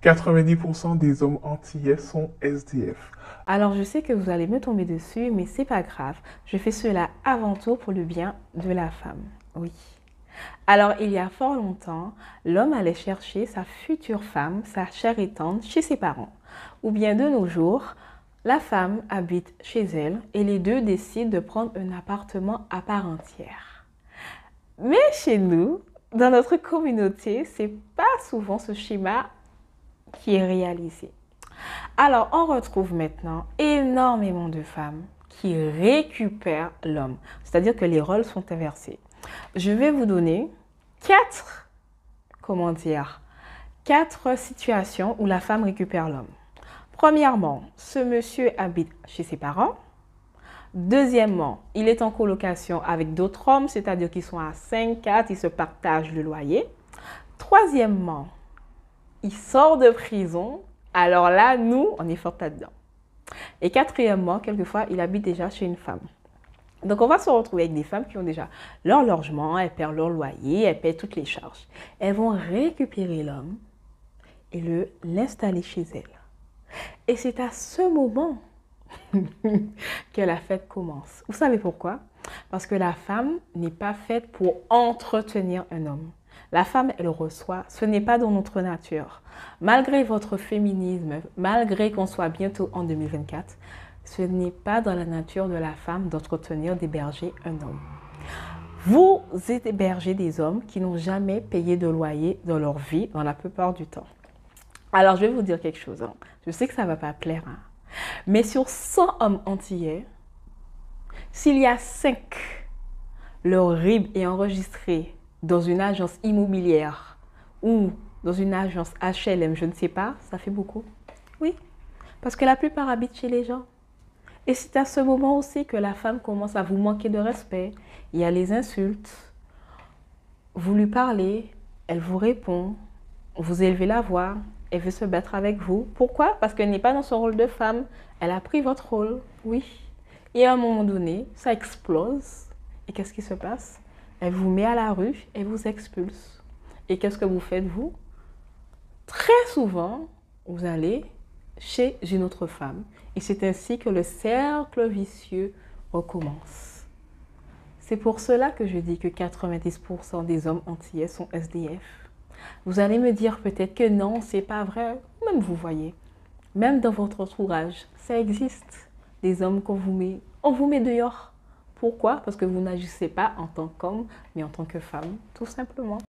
90% des hommes antillais sont SDF. Alors je sais que vous allez me tomber dessus, mais c'est pas grave. Je fais cela avant tout pour le bien de la femme. Oui. Alors il y a fort longtemps, l'homme allait chercher sa future femme, sa chère et tendre, chez ses parents. Ou bien de nos jours, la femme habite chez elle et les deux décident de prendre un appartement à part entière. Mais chez nous, dans notre communauté, c'est pas souvent ce schéma qui est réalisé. Alors, on retrouve maintenant énormément de femmes qui récupèrent l'homme. C'est-à-dire que les rôles sont inversés. Je vais vous donner quatre situations où la femme récupère l'homme. Premièrement, ce monsieur habite chez ses parents. Deuxièmement, il est en colocation avec d'autres hommes, c'est-à-dire qu'ils sont à 5, 4, ils se partagent le loyer. Troisièmement, il sort de prison. Alors là, nous, on est fort là-dedans. Et quatrièmement, quelquefois, il habite déjà chez une femme. Donc, on va se retrouver avec des femmes qui ont déjà leur logement, elles paient leur loyer, elles paient toutes les charges. Elles vont récupérer l'homme et l'installer chez elles. Et c'est à ce moment que la fête commence. Vous savez pourquoi? Parce que la femme n'est pas faite pour entretenir un homme. La femme, elle reçoit. Ce n'est pas dans notre nature. Malgré votre féminisme, malgré qu'on soit bientôt en 2024, ce n'est pas dans la nature de la femme d'entretenir, d'héberger un homme. Vous hébergez des hommes qui n'ont jamais payé de loyer dans leur vie, dans la plupart du temps. Alors, je vais vous dire quelque chose. Je sais que ça ne va pas plaire. Mais sur 100 hommes antillais, s'il y a 5, leur RIB est enregistré dans une agence immobilière ou dans une agence HLM, je ne sais pas, ça fait beaucoup. Oui, parce que la plupart habitent chez les gens. Et c'est à ce moment aussi que la femme commence à vous manquer de respect. Il y a les insultes. Vous lui parlez, elle vous répond, vous élevez la voix, elle veut se battre avec vous. Pourquoi? Parce qu'elle n'est pas dans son rôle de femme. Elle a pris votre rôle, oui. Et à un moment donné, ça explose. Et qu'est-ce qui se passe? Elle vous met à la rue, elle vous expulse. Et qu'est-ce que vous faites, vous? Très souvent, vous allez chez une autre femme. Et c'est ainsi que le cercle vicieux recommence. C'est pour cela que je dis que 90% des hommes antillais sont SDF. Vous allez me dire peut-être que non, c'est pas vrai. Même vous voyez, même dans votre entourage, ça existe. Des hommes on vous met dehors. Pourquoi? Parce que vous n'agissez pas en tant qu'homme, mais en tant que femme, tout simplement.